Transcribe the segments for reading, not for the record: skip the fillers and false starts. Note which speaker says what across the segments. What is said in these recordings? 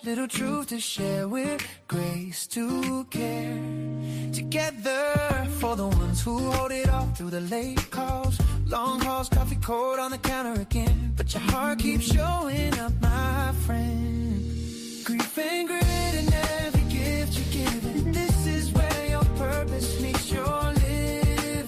Speaker 1: little truth to share with grace to care. Together for the ones who hold it off through the late calls, long hauls, coffee cold on the counter again. But your heart keeps showing up, my friend. Grief and grit and every gift you're given. This is where your purpose meets your living.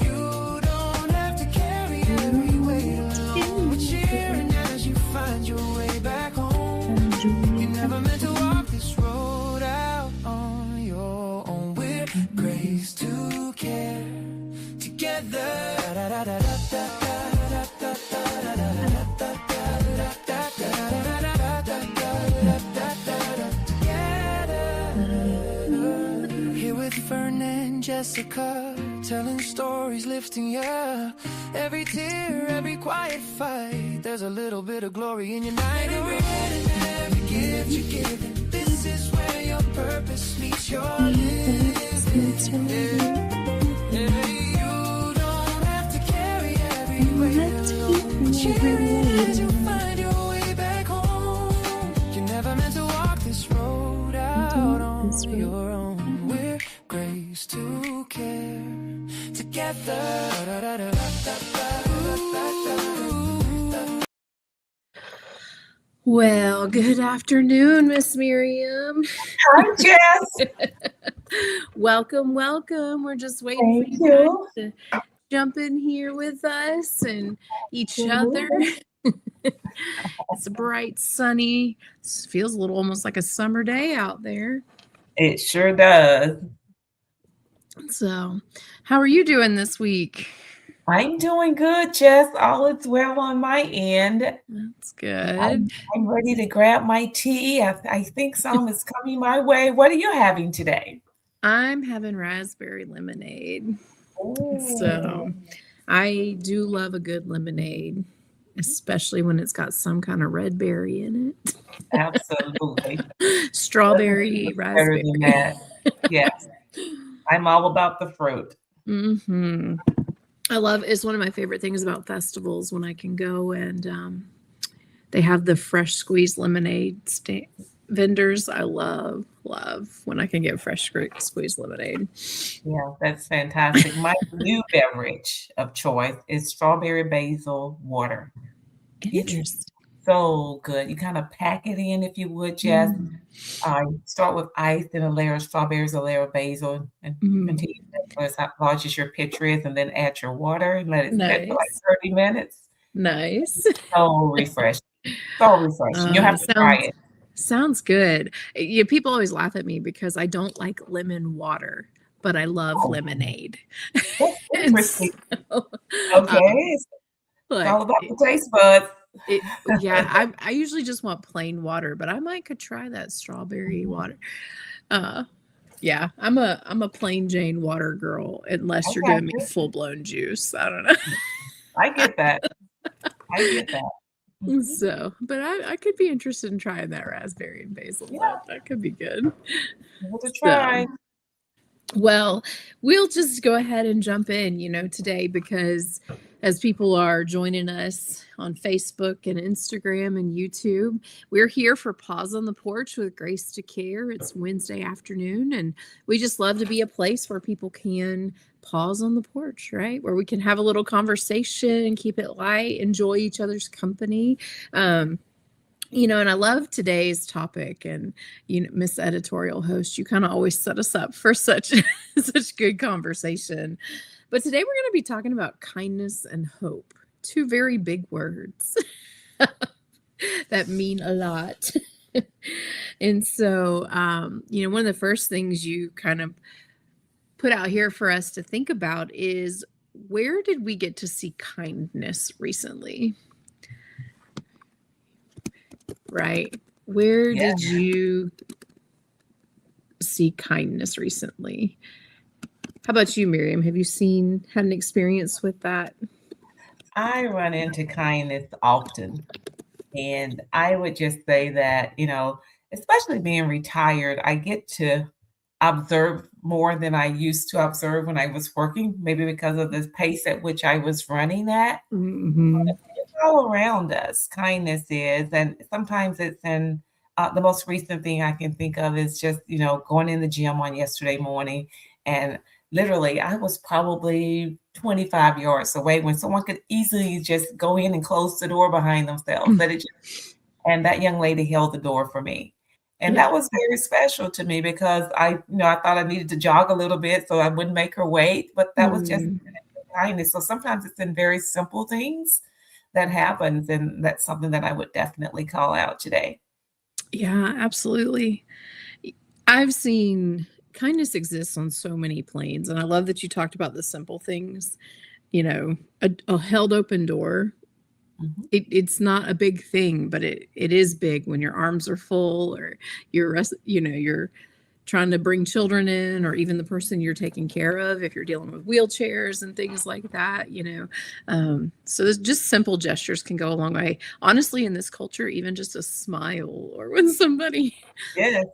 Speaker 1: You don't have to carry every weight alone. We're cheering as you find your way back home. You never meant to walk this road out on your own. We're grace to care together. Here with Fern and Jessica, telling stories, lifting you. Every tear, every quiet fight, there's a little bit of glory in your night. Every gift you're given, this is where your purpose meets your living. You don't have to carry every weight alone. Cheers, you'll find your way back home. You're never meant to walk this road out on your own. We're grace to care together.
Speaker 2: Well, good afternoon, Miss Miriam.
Speaker 3: Hi, Jess.
Speaker 2: Welcome. We're just waiting for you guys to jump in here with us and each other. It's a bright, sunny, feels a little almost like a summer day out there.
Speaker 3: It sure does.
Speaker 2: So, how are you doing this week?
Speaker 3: I'm doing good, Jess. All is well on my end.
Speaker 2: That's good.
Speaker 3: I'm ready to grab my tea. I think some is coming my way. What are you having today?
Speaker 2: I'm having raspberry lemonade.
Speaker 3: Ooh.
Speaker 2: So, I do love a good lemonade, especially when it's got some kind of red berry in it.
Speaker 3: Absolutely.
Speaker 2: Strawberry, raspberry.
Speaker 3: Better than that. Yes. I'm all about the fruit.
Speaker 2: Mm-hmm. It's one of my favorite things about festivals when I can go and they have the fresh squeezed lemonade vendors. I love when I can get fresh squeezed lemonade.
Speaker 3: Yeah, that's fantastic. My new beverage of choice is strawberry basil water.
Speaker 2: Interesting.
Speaker 3: So good. You kind of pack it in, if you would, Jess. Start with ice, then a layer of strawberries, a layer of basil, and continue as large as your pitcher is, and then add your water and let it sit for like 30 minutes.
Speaker 2: Nice.
Speaker 3: So refreshing. You'll have to try it.
Speaker 2: Sounds good. Yeah, people always laugh at me because I don't like lemon water, but I love lemonade.
Speaker 3: Interesting. Okay. It's all about the taste buds.
Speaker 2: I usually just want plain water, but I could try that strawberry water. Yeah, I'm a plain Jane water girl unless you're giving me full blown juice. I don't know.
Speaker 3: I get that.
Speaker 2: So, but I could be interested in trying that raspberry and basil. Yeah. That could be good.
Speaker 3: We'll try.
Speaker 2: Well, we'll just go ahead and jump in, today, because as people are joining us on Facebook and Instagram and YouTube, we're here for Pause on the Porch with Grace to Care. It's Wednesday afternoon, and we just love to be a place where people can pause on the porch, right? Where we can have a little conversation and keep it light, enjoy each other's company. And I love today's topic, and Miss Editorial Host, you kind of always set us up for such good conversation. But today we're going to be talking about kindness and hope, two very big words that mean a lot. And so, one of the first things you kind of put out here for us to think about is, where did we get to see kindness recently? Right? Where did you see kindness recently? How about you, Miriam? Have you had an experience with that?
Speaker 3: I run into kindness often. And I would just say that, especially being retired, I get to observe more than I used to observe when I was working, maybe because of the pace at which I was running at.
Speaker 2: Mm-hmm.
Speaker 3: all around us, kindness is, and sometimes it's in the most recent thing I can think of is just, going in the gym on yesterday morning, and literally I was probably 25 yards away when someone could easily just go in and close the door behind themselves. And that young lady held the door for me. And
Speaker 2: Yeah.
Speaker 3: that was very special to me because I thought I needed to jog a little bit so I wouldn't make her wait, but that was just kindness. So sometimes it's in very simple things that happens, and that's something that I would definitely call out today.
Speaker 2: Yeah, absolutely. I've seen kindness exists on so many planes, and I love that you talked about the simple things. A held open door.
Speaker 3: Mhm.
Speaker 2: It's not a big thing, but it is big when your arms are full, or you're trying to bring children in, or even the person you're taking care of if you're dealing with wheelchairs and things like that. So just simple gestures can go a long way. Honestly, in this culture, even just a smile, or when somebody,
Speaker 3: Yes.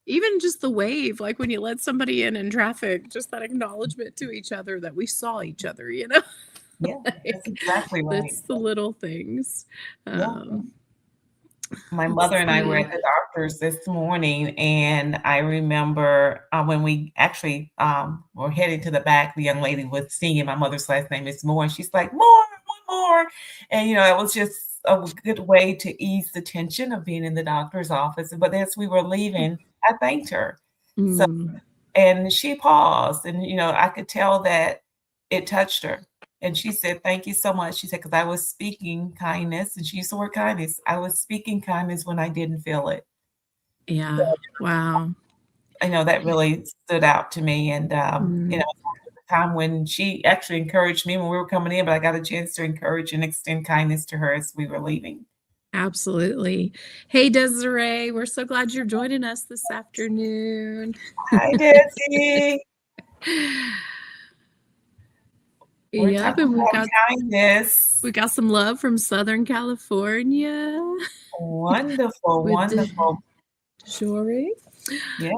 Speaker 2: even just the wave, like when you let somebody in traffic, just that acknowledgement to each other that we saw each other.
Speaker 3: Yeah, that's
Speaker 2: Like,
Speaker 3: exactly right.
Speaker 2: that's the little things.
Speaker 3: Yeah.
Speaker 2: Um,
Speaker 3: My
Speaker 2: let's
Speaker 3: mother and I were
Speaker 2: see.
Speaker 3: at the doctor's this morning, and I remember when we actually were heading to the back, the young lady was singing. My mother's last name is Moore, and she's like, "More, one more," and it was just a good way to ease the tension of being in the doctor's office. But as we were leaving, I thanked her. So,
Speaker 2: Mm,
Speaker 3: and she paused, and I could tell that it touched her. And she said, "Thank you so much." She said, "Because I was speaking kindness," and she used the word kindness. "I was speaking kindness when I didn't feel it."
Speaker 2: yeah. Wow.
Speaker 3: I know that really stood out to me, and,
Speaker 2: Mm,
Speaker 3: the time when she actually encouraged me when we were coming in, but I got a chance to encourage and extend kindness to her as we were leaving.
Speaker 2: absolutely. Hey, Desiree, we're so glad you're joining us this afternoon.
Speaker 3: Hi, Desi. We're
Speaker 2: Yep,
Speaker 3: talking
Speaker 2: and
Speaker 3: about kindness.
Speaker 2: we got some love from Southern California
Speaker 3: Wonderful,
Speaker 2: with
Speaker 3: wonderful.
Speaker 2: Jory.
Speaker 3: Yeah.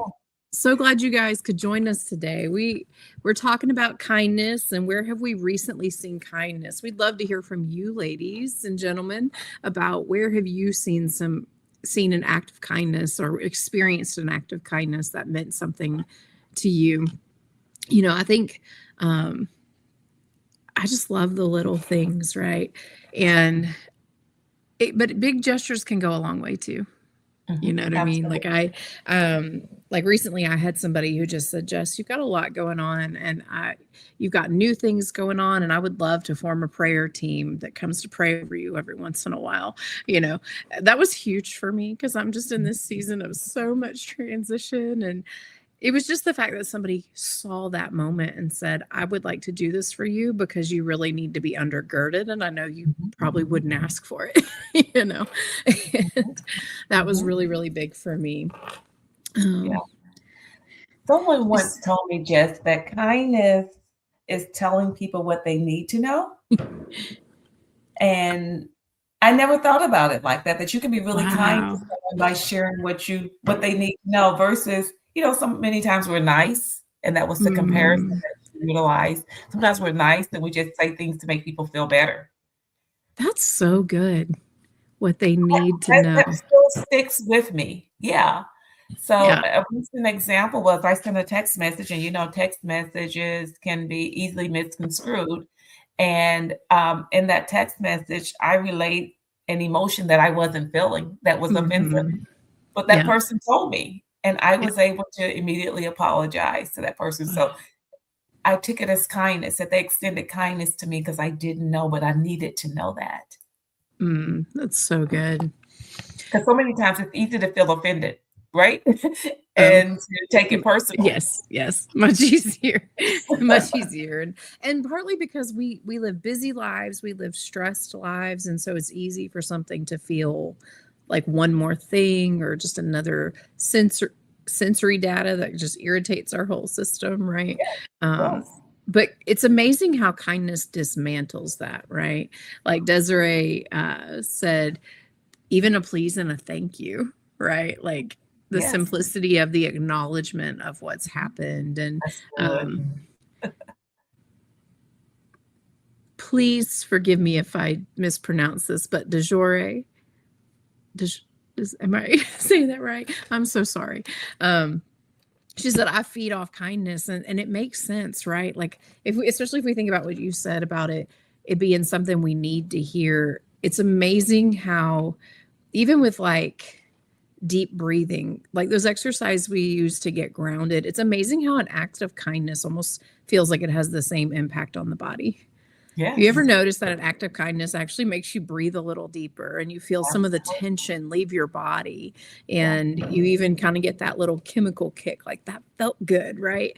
Speaker 2: So glad you guys could join us today. We're talking about kindness and where have we recently seen kindness. We'd love to hear from you, ladies and gentlemen, about where have you seen an act of kindness or experienced an act of kindness that meant something to you. I think I just love the little things, right? And but big gestures can go a long way too. You
Speaker 3: Mhm.
Speaker 2: know what I mean?
Speaker 3: Absolutely.
Speaker 2: Like recently I had somebody who just said, Jess, you've got a lot going on, and you've got new things going on, and I would love to form a prayer team that comes to pray over you every once in a while. You know, that was huge for me because I'm just in this season of so much transition, and it was just the fact that somebody saw that moment and said, I would like to do this for you because you really need to be undergirded. And I know you
Speaker 3: Mhm.
Speaker 2: probably wouldn't ask for it, you know.
Speaker 3: Mhm.
Speaker 2: And that was
Speaker 3: Mhm.
Speaker 2: really, really big for me.
Speaker 3: Yeah.
Speaker 2: Um,
Speaker 3: Someone once
Speaker 2: just,
Speaker 3: told me, Jess, that kindness is telling people what they need to know. And I never thought about it like that, that you can be really kind to
Speaker 2: wow.
Speaker 3: someone by sharing what they need to know versus, many times we're nice, and that was the comparison
Speaker 2: Mm,
Speaker 3: that we utilized. Sometimes we're nice and we just say things to make people feel better.
Speaker 2: that's so good. What they need to
Speaker 3: That
Speaker 2: know.
Speaker 3: still sticks with me. Yeah. So
Speaker 2: Yeah.
Speaker 3: a recent example was I sent a text message, and text messages can be easily misconstrued. And in that text message, I relate an emotion that I wasn't feeling that was offensive,
Speaker 2: Hmm.
Speaker 3: but that
Speaker 2: Yeah.
Speaker 3: person told me, and I
Speaker 2: Yeah.
Speaker 3: was able to immediately apologize to that person. So I took it as kindness, that they extended kindness to me because I didn't know, but I needed to know that.
Speaker 2: That's so good.
Speaker 3: Because so many times it's easy to feel offended, right?
Speaker 2: Oh,
Speaker 3: And to take it personal.
Speaker 2: yes, yes, much easier, much easier, and partly because we live busy lives, we live stressed lives, and so it's easy for something to feel like one more thing or just another sensory data that just irritates our whole system, right? Um,
Speaker 3: Yes.
Speaker 2: but it's amazing how kindness dismantles that, right? Like Desiree said, even a please and a thank you, right? Like the
Speaker 3: Yes.
Speaker 2: simplicity of the acknowledgement of what's happened, and
Speaker 3: That's good.
Speaker 2: um, please forgive me if I mispronounce this, but DeJore, am I saying that right? I'm so sorry. She said, I feed off kindness, and it makes sense, right? Like especially if we think about what you said about it being something we need to hear. It's amazing how even with like deep breathing, like those exercises we use to get grounded, it's amazing how an act of kindness almost feels like it has the same impact on the body.
Speaker 3: Yes.
Speaker 2: You ever notice that an act of kindness actually makes you breathe a little deeper and you feel some of the tension leave your body, and you even kind of get that little chemical kick, like that felt good, right?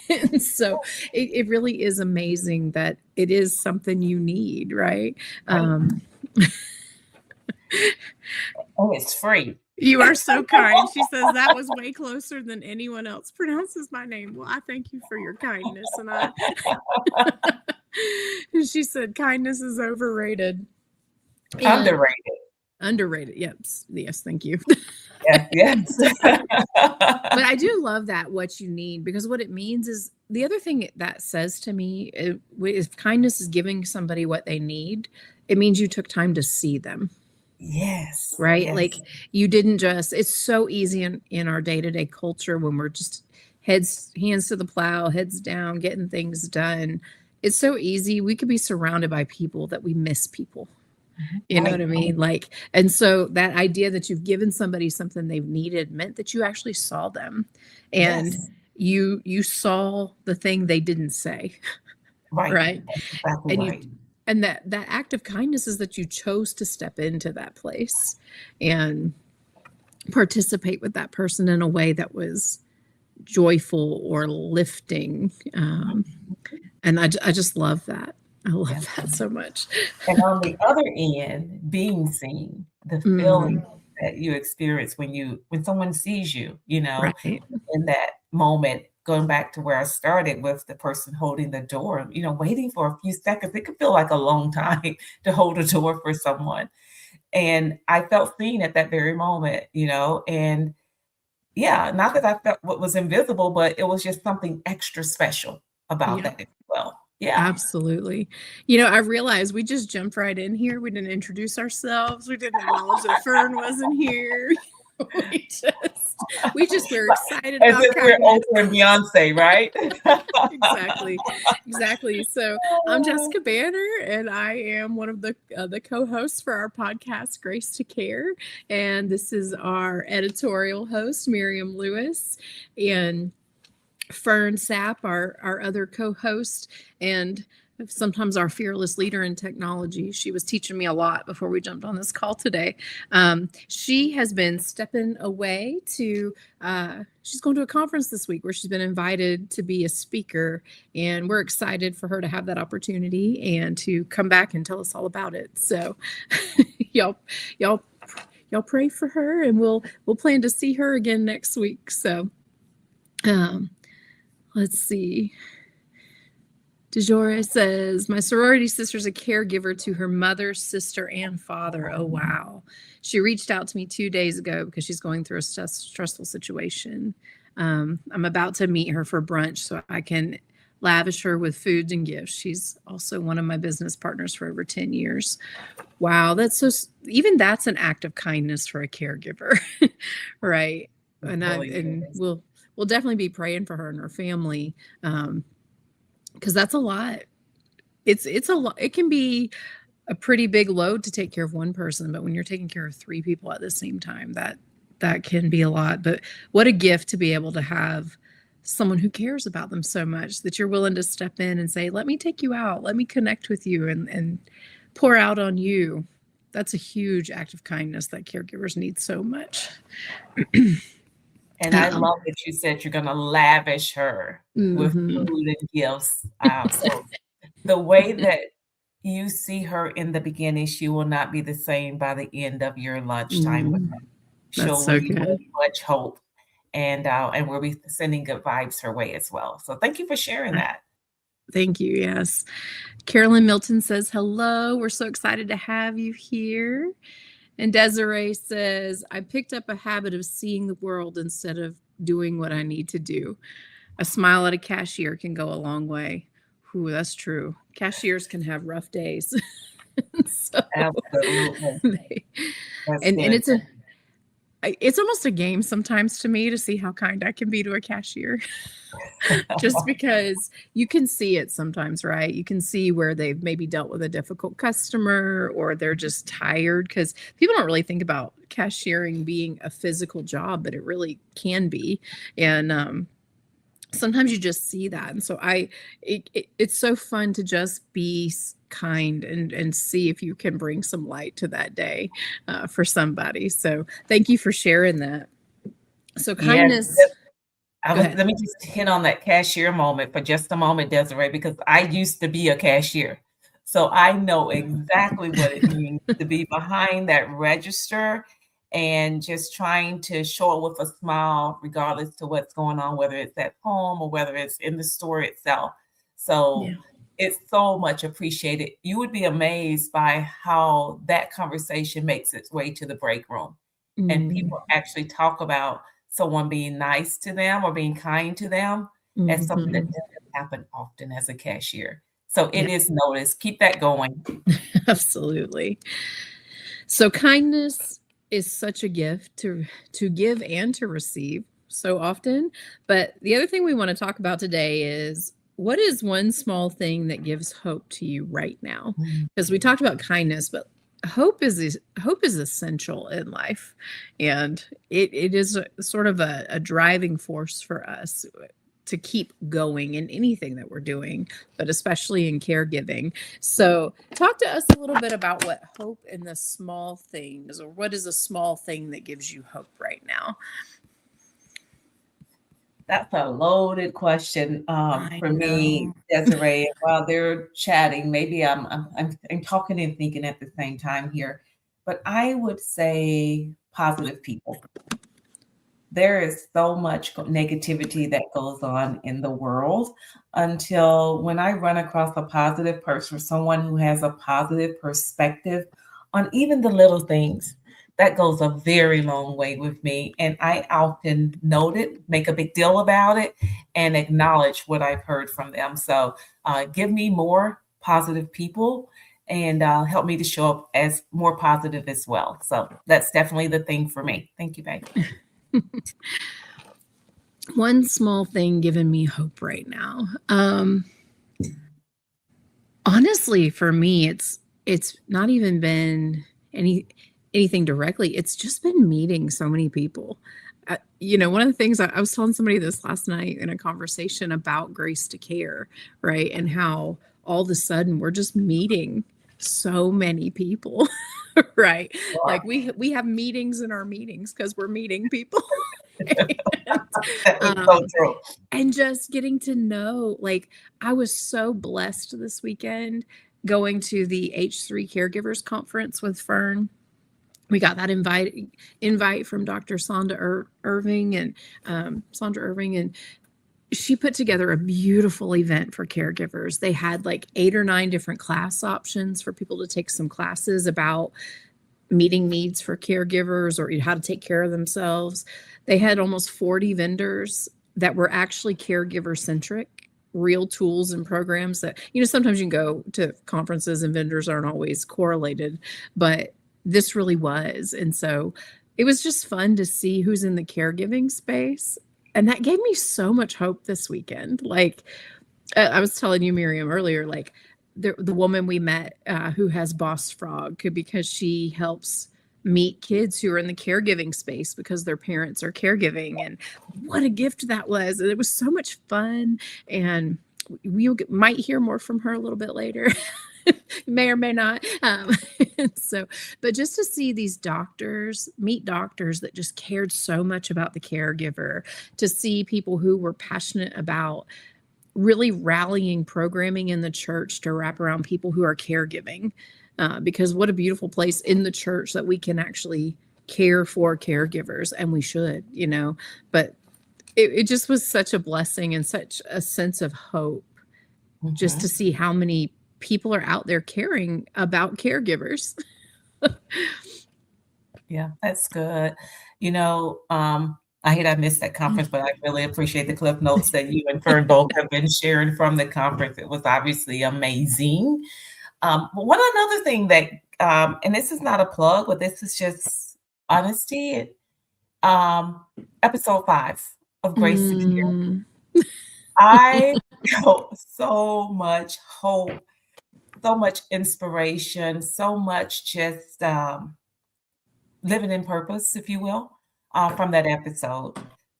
Speaker 2: And so it really is amazing that it is something you need, right?
Speaker 3: And it's free.
Speaker 2: You are so kind. She says that was way closer than anyone else pronounces my name. Well, I thank you for your kindness. And she said kindness is overrated. Underrated. Yes. Thank you.
Speaker 3: Yes.
Speaker 2: But I do love that, what you need, because what it means is, the other thing that says to me, if kindness is giving somebody what they need, it means you took time to see them.
Speaker 3: Yes.
Speaker 2: Right.
Speaker 3: Yes.
Speaker 2: Like you didn't it's so easy in our day-to-day culture when we're just hands to the plow, heads down, getting things done. It's so easy. We could be surrounded by people that we miss people. You know what I mean? Like, and so that idea that you've given somebody something they've needed meant that you actually saw them, and you saw the thing they didn't say. Right.
Speaker 3: Exactly right.
Speaker 2: And that act of kindness is that you chose to step into that place and participate with that person in a way that was joyful or lifting. And I just love that. I love that so much.
Speaker 3: And on the other end, being seen, the feeling that you experience when someone sees you, in that moment, going back to where I started with the person holding the door, waiting for a few seconds. It could feel like a long time to hold a door for someone. And I felt seen at that very moment, and not that I felt what was invisible, but it was just something extra special about that as well. Yeah,
Speaker 2: absolutely. I realized we just jumped right in here. We didn't introduce ourselves. We didn't acknowledge that Fern wasn't here. We just were excited
Speaker 3: as
Speaker 2: about
Speaker 3: if we're Oprah and Beyonce, right?
Speaker 2: Exactly. So I'm Jessica Banner, and I am one of the co-hosts for our podcast, Grace to Care. And this is our editorial host, Miriam Lewis, and Fern Sapp, our other co-host, and sometimes our fearless leader in technology. She was teaching me a lot before we jumped on this call today. She has been stepping away she's going to a conference this week where she's been invited to be a speaker, and we're excited for her to have that opportunity and to come back and tell us all about it. So y'all pray for her, and we'll plan to see her again next week. So let's see. DeJore says, my sorority sister's a caregiver to her mother, sister, and father. Oh, wow. She reached out to me 2 days ago because she's going through a stressful situation. I'm about to meet her for brunch so I can lavish her with foods and gifts. She's also one of my business partners for over 10 years. Wow. Even that's an act of kindness for a caregiver, right? And we'll definitely be praying for her and her family. Because that's a lot. It's a lot. It can be a pretty big load to take care of one person, but when you're taking care of 3 people at the same time, that can be a lot. But what a gift to be able to have someone who cares about them so much that you're willing to step in and say, let me take you out, let me connect with you and pour out on you. That's a huge act of kindness that caregivers need so much.
Speaker 3: And I love that you said you're going to lavish her with food and gifts. So the way that you see her in the beginning, she will not be the same by the end of your lunchtime with her. She'll leave with much hope, and we'll be sending good vibes her way as well. So thank you for sharing that.
Speaker 2: Thank you. Yes. Carolyn Milton says, hello. We're so excited to have you here. And Desiree says, I picked up a habit of seeing the world instead of doing what I need to do. A smile at a cashier can go a long way. Ooh, that's true. cashiers can have rough days. So
Speaker 3: Absolutely. That's
Speaker 2: and
Speaker 3: good.
Speaker 2: it's almost a game sometimes to me to see how kind I can be to a cashier. Just because you can see it sometimes, right? You can see where they've maybe dealt with a difficult customer or they're just tired, because people don't really think about cashiering being a physical job, but it really can be. And sometimes you just see that. And so it's so fun to just be kind and see if you can bring some light to that day for somebody. So thank you for sharing that. So kindness. Go ahead.
Speaker 3: Let me just hit on that cashier moment for just a moment, Desiree, because I used to be a cashier. So I know exactly what it means to be behind that register and just trying to show up with a smile, regardless to what's going on, whether it's at home or whether it's in the store itself. So it's so much appreciated. You would be amazed by how that conversation makes its way to the break room. And people actually talk about someone being nice to them or being kind to them as something that doesn't happen often as a cashier. So it is noticed. Keep that going.
Speaker 2: Absolutely. So kindness is such a gift to give and to receive so often. But the other thing we want to talk about today is, what is one small thing that gives hope to you right now? Because we talked about kindness, but hope is essential in life, and it is sort of a driving force for us to keep going in anything that we're doing, but especially in caregiving. So talk to us a little bit about what hope in the small things, or what is a small thing that gives you hope right now?
Speaker 3: That's a loaded question for me, Desiree. While they're chatting, maybe I'm talking and thinking at the same time here, but I would say positive people. There is so much negativity that goes on in the world until when I run across a positive person, someone who has a positive perspective on even the little things, that goes a very long way with me. And I often note it, make a big deal about it, and acknowledge what I've heard from them. So give me more positive people and help me to show up as more positive as well. So that's definitely the thing for me. Thank you, babe.
Speaker 2: One small thing giving me hope right now. Honestly, for me, it's not even been anything directly. It's just been meeting so many people. One of the things I was telling somebody this last night in a conversation about Grace to Care, right? And how all of a sudden we're just meeting so many people, right?
Speaker 3: Wow.
Speaker 2: Like we have meetings in our meetings because we're meeting people.
Speaker 3: So true.
Speaker 2: And just getting to know, like, I was so blessed this weekend going to the H3 Caregivers Conference with Fern. We got that invite from Dr. Sandra Irving, and she put together a beautiful event for caregivers. They had like 8 or 9 different class options for people to take some classes about meeting needs for caregivers or how to take care of themselves. They had almost 40 vendors that were actually caregiver centric, real tools and programs that, sometimes you can go to conferences and vendors aren't always correlated, but this really was. And so it was just fun to see who's in the caregiving space. And that gave me so much hope this weekend. Like I was telling you, Miriam, earlier, like the woman we met who has Boss Frog, because she helps meet kids who are in the caregiving space because their parents are caregiving. And what a gift that was. And it was so much fun. And we might hear more from her a little bit later. May or may not. But just to see these meet doctors that just cared so much about the caregiver, to see people who were passionate about really rallying programming in the church to wrap around people who are caregiving, because what a beautiful place in the church that we can actually care for caregivers, and we should, but it just was such a blessing and such a sense of hope just to see how many people are out there caring about caregivers.
Speaker 3: Yeah, that's good. I hate I missed that conference, but I really appreciate the cliff notes that you and Fern both have been sharing from the conference. It was obviously amazing. But one another thing that, and this is not a plug, but this is just honesty. Episode 5 of Grace to Care.
Speaker 2: Mm.
Speaker 3: I felt so much hope, so much inspiration, so much just living in purpose, if you will, from that episode.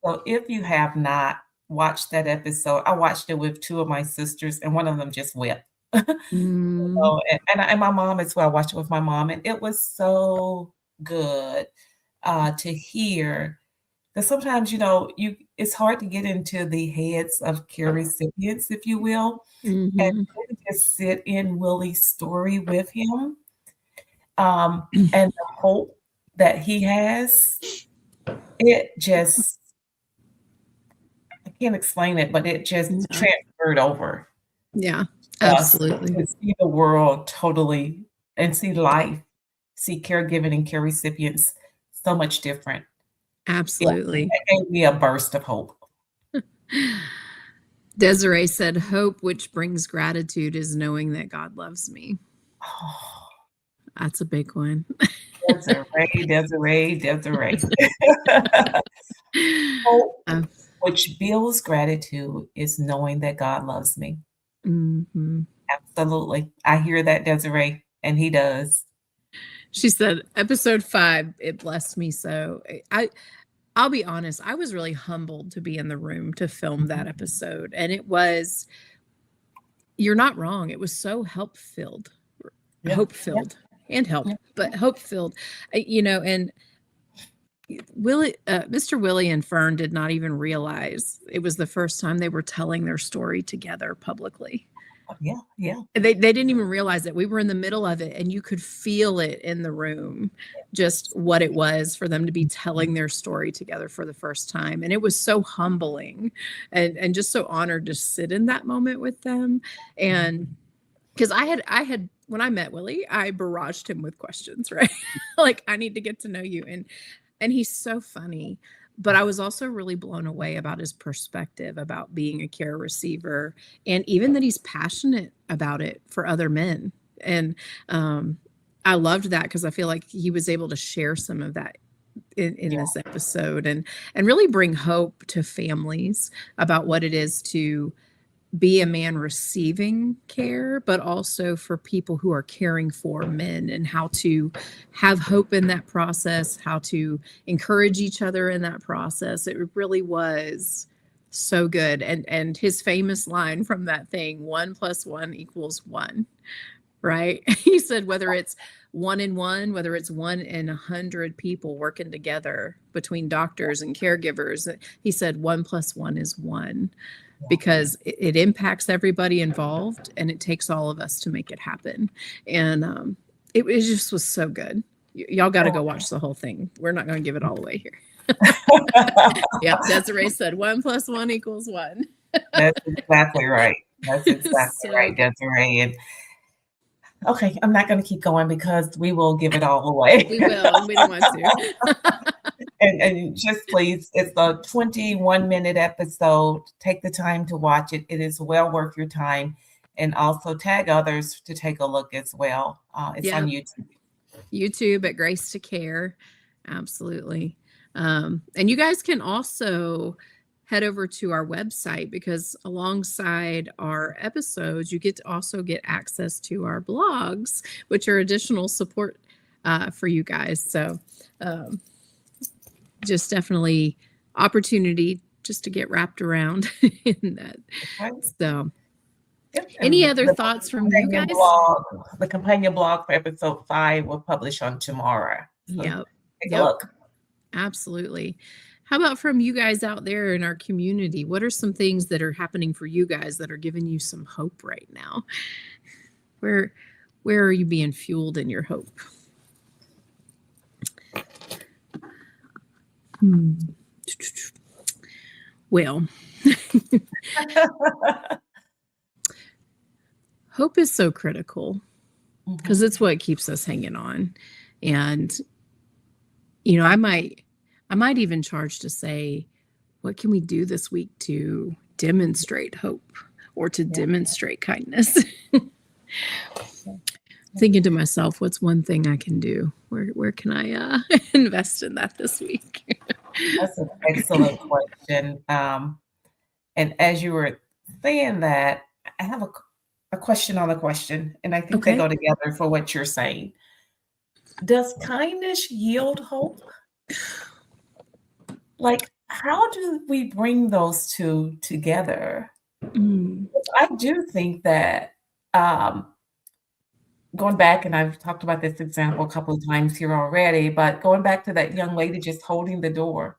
Speaker 3: So if you have not watched that episode, I watched it with 2 of my sisters, and one of them just wept.
Speaker 2: Mm.
Speaker 3: So, and my mom as well. I watched it with my mom, and it was so good to hear. Because sometimes, it's hard to get into the heads of care recipients, if you will, and
Speaker 2: Mhm.
Speaker 3: really just sit in Willie's story with him, and the hope that he has. It just, I can't explain it, but it just
Speaker 2: No.
Speaker 3: transferred over
Speaker 2: Yeah,
Speaker 3: us
Speaker 2: absolutely.
Speaker 3: to see the world totally and see life, see caregiving and care recipients so much different. Yeah,
Speaker 2: Absolutely.
Speaker 3: that gave me a burst of hope.
Speaker 2: Desiree said, "Hope, which brings gratitude, is knowing that God loves me."
Speaker 3: Oh,
Speaker 2: That's a big one.
Speaker 3: Desiree. Hope,
Speaker 2: Uh,
Speaker 3: which builds gratitude, is knowing that God loves me.
Speaker 2: mhm.
Speaker 3: Absolutely. I hear that, Desiree, and he does.
Speaker 2: She said, "Episode 5, it blessed me so." I'll be honest, I was really humbled to be in the room to film that episode, and you're not wrong, it was so hope-filled,
Speaker 3: Yeah.
Speaker 2: hope-filled, and help,
Speaker 3: Yeah.
Speaker 2: but hope-filled, and Mr. Willie and Fern did not even realize it was the first time they were telling their story together publicly.
Speaker 3: Yeah.
Speaker 2: They didn't even realize it. We were in the middle of it, and you could feel it in the room, just what it was for them to be telling their story together for the first time. And it was so humbling and just so honored to sit in that moment with them. And because I had when I met Willie, I barraged him with questions, right? Like, I need to get to know you. And he's so funny. But I was also really blown away about his perspective about being a care receiver, and even that he's passionate about it for other men. And I loved that because I feel like he was able to share some of that in
Speaker 3: Yeah.
Speaker 2: this episode, and really bring hope to families about what it is to be a man receiving care, but also for people who are caring for men, and how to have hope in that process, how to encourage each other in that process. It really was so good. And his famous line from that thing, 1 + 1 = 1, right? He said, whether it's 1 in 1, whether it's 1 in 100 people working together between doctors and caregivers, he said 1 + 1 is 1. Because it impacts everybody involved, and it takes all of us to make it happen. And it just was so good. Y'all got to go watch the whole thing. We're not going to give it all away here. Yep, Desiree said 1 + 1 = 1.
Speaker 3: That's exactly right. That's exactly right, Desiree. And okay, I'm not going to keep going because we will give it all away.
Speaker 2: We will. We don't want to.
Speaker 3: And just please, it's a 21-minute episode. Take the time to watch it. It is well worth your time. And also tag others to take a look as well. It's on YouTube.
Speaker 2: YouTube at Grace to Care. Absolutely. And you guys can also head over to our website, because alongside our episodes, you get to also get access to our blogs, which are additional support for you guys. So just definitely opportunity just to get wrapped around in that.
Speaker 3: Okay.
Speaker 2: So
Speaker 3: Yep.
Speaker 2: any other thoughts from you guys?
Speaker 3: The companion blog for episode 5 will publish on tomorrow. So take a look.
Speaker 2: Absolutely. How about from you guys out there in our community? What are some things that are happening for you guys that are giving you some hope right now? Where are you being fueled in your hope? Well, hope is so critical, because it's what keeps us hanging on. And, I might I might even charge to say, what can we do this week to demonstrate hope or to demonstrate kindness? Thinking to myself, what's one thing I can do? Where can I invest in that this week?
Speaker 3: That's an excellent question. And as you were saying that, I have a question on the question, and I think they go together for what you're saying. Does kindness yield hope? Like, how do we bring those two together? I do think that going back, and I've talked about this example a couple of times here already, but going back to that young lady just holding the door,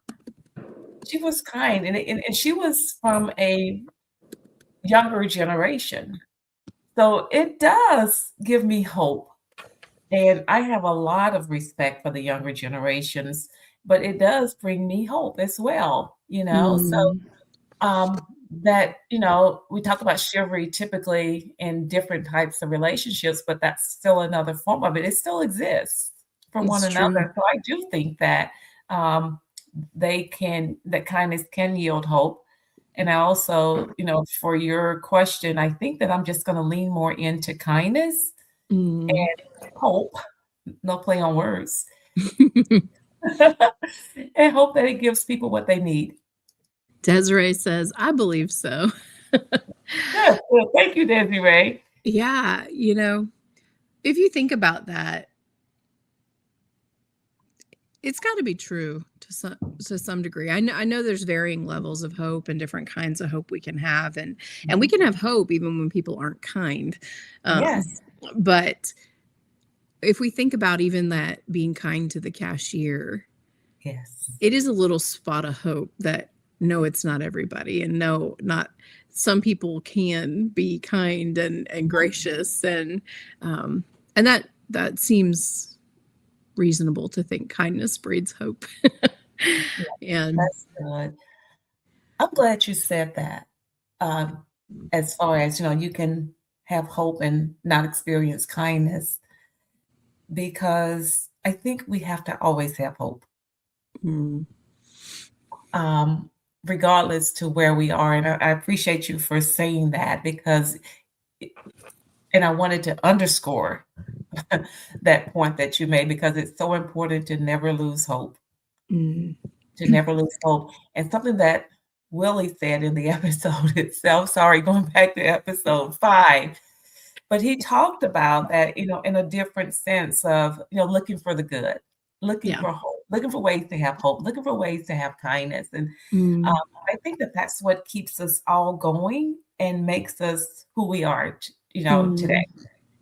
Speaker 3: she was kind, and she was from a younger generation. So it does give me hope. And I have a lot of respect for the younger generations, but it does bring me hope as well, you know? So that, you know, we talk about chivalry typically in different types of relationships, but that's still another form of it. It still exists for one another. So I do think that that kindness can yield hope. And I also, you know, for your question, I think that I'm just going to lean more into kindness and hope, no play on words, and hope that it gives people what they need.
Speaker 2: Desiree says, I believe so.
Speaker 3: Good. Well, thank you, Desiree.
Speaker 2: Yeah. You know, if you think about that, it's got to be true to some degree. I know there's varying levels of hope and different kinds of hope we can have, and we can have hope even when people aren't kind.
Speaker 3: Yes.
Speaker 2: But if we think about even that being kind to the cashier,
Speaker 3: yes,
Speaker 2: it is a little spot of hope that no, it's not everybody, and no, not some people can be kind and gracious, and that seems reasonable to think kindness breeds hope. And
Speaker 3: that's good. I'm glad you said that. As far as, you know, you can have hope and not experience kindness, because I think we have to always have hope. Regardless to where we are. And I appreciate you for saying that, because, and I wanted to underscore that point that you made, because it's so important to never lose hope. To never lose hope. And something that Willie said in the episode itself, sorry, going back to episode 5, but he talked about that, you know, in a different sense of, you know, looking for the good, looking for hope, looking for ways to have hope, looking for ways to have kindness. And I think that that's what keeps us all going and makes us who we are, you know, today.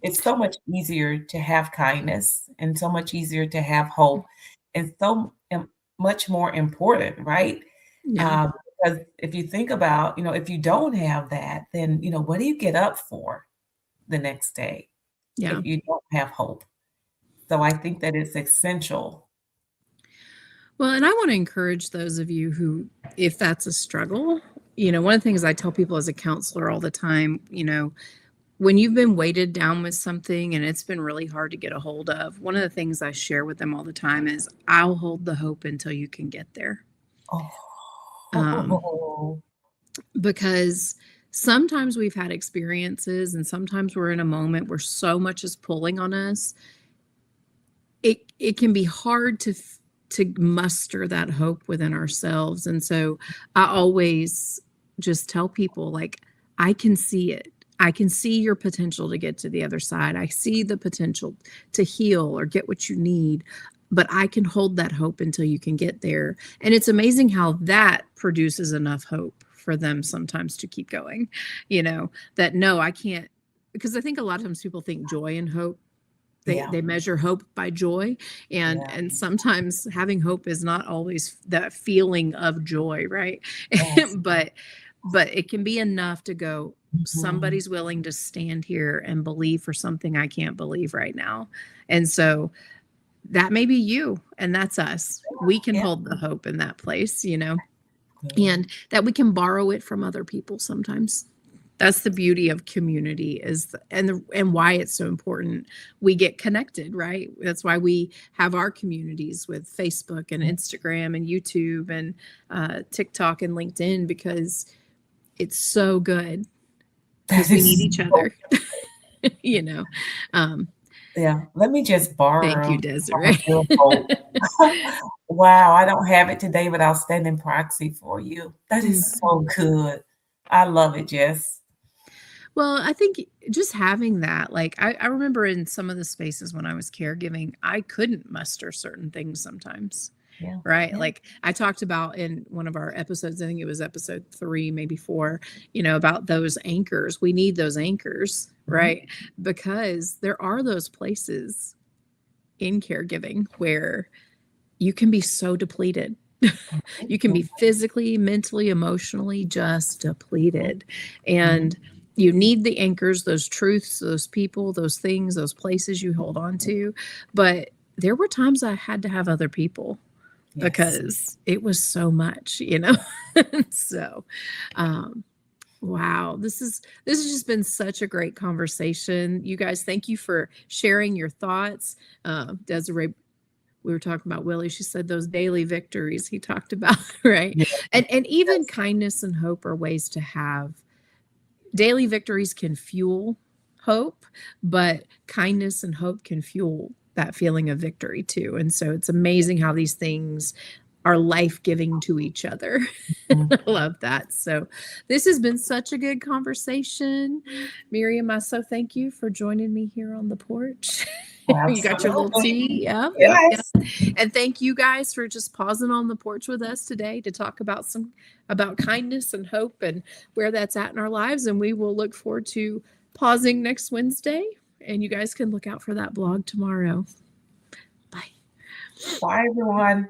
Speaker 3: It's so much easier to have kindness and so much easier to have hope, and so much more important, right?
Speaker 2: Yeah.
Speaker 3: Because if you think about, you know, if you don't have that, then, you know, what do you get up for the next day if you don't have hope? So I think that it's essential.
Speaker 2: Well, and I want to encourage those of you who, if that's a struggle, you know, one of the things I tell people as a counselor all the time, you know, when you've been weighted down with something and it's been really hard to get a hold of, one of the things I share with them all the time is, I'll hold the hope until you can get there. Because sometimes we've had experiences and sometimes we're in a moment where so much is pulling on us. It can be hard to muster that hope within ourselves. And so I always just tell people, like, I can see it. I can see your potential to get to the other side. I see the potential to heal or get what you need, but I can hold that hope until you can get there. And it's amazing how that produces enough hope for them sometimes to keep going, you know, that no, I can't, because I think a lot of times people think joy and hope, they measure hope by joy. And sometimes having hope is not always that feeling of joy, right? Yes. but it can be enough to go, somebody's willing to stand here and believe for something I can't believe right now. And so that may be you, and that's us. We can hold the hope in that place, you know, and that we can borrow it from other people sometimes. That's the beauty of community and why it's so important. We get connected, right? That's why we have our communities with Facebook and Instagram and YouTube and TikTok and LinkedIn, because it's so good, because we need each other. You know.
Speaker 3: Yeah, let me just
Speaker 2: Thank
Speaker 3: borrow
Speaker 2: you, Desiree.
Speaker 3: Wow, I don't have it today, but I'll stand in proxy for you. That is so good. I love it, Jess.
Speaker 2: Well, I think just having that, like, I remember in some of the spaces when I was caregiving, I couldn't muster certain things sometimes.
Speaker 3: Yeah.
Speaker 2: Right.
Speaker 3: Yeah.
Speaker 2: Like I talked about in one of our episodes, I think it was episode 3, maybe 4, about those anchors. We need those anchors, right? Because there are those places in caregiving where you can be so depleted. You can be physically, mentally, emotionally just depleted. And you need the anchors, those truths, those people, those things, those places you hold on to. But there were times I had to have other people. Yes. Because it was so much, So, wow, this has just been such a great conversation. You guys, thank you for sharing your thoughts. Desiree, we were talking about Willie. She said those daily victories he talked about, right? Yeah. And even kindness and hope are ways to have. Daily victories can fuel hope, but kindness and hope can fuel that feeling of victory too. And so it's amazing how these things are life-giving to each other. I love that. So this has been such a good conversation. Miriam, I so thank you for joining me here on the porch. You got your little tea. Yeah.
Speaker 3: Yes.
Speaker 2: Yeah. And thank you guys for just pausing on the porch with us today to talk about kindness and hope and where that's at in our lives. And we will look forward to pausing next Wednesday. And you guys can look out for that blog tomorrow. Bye.
Speaker 3: Bye, everyone.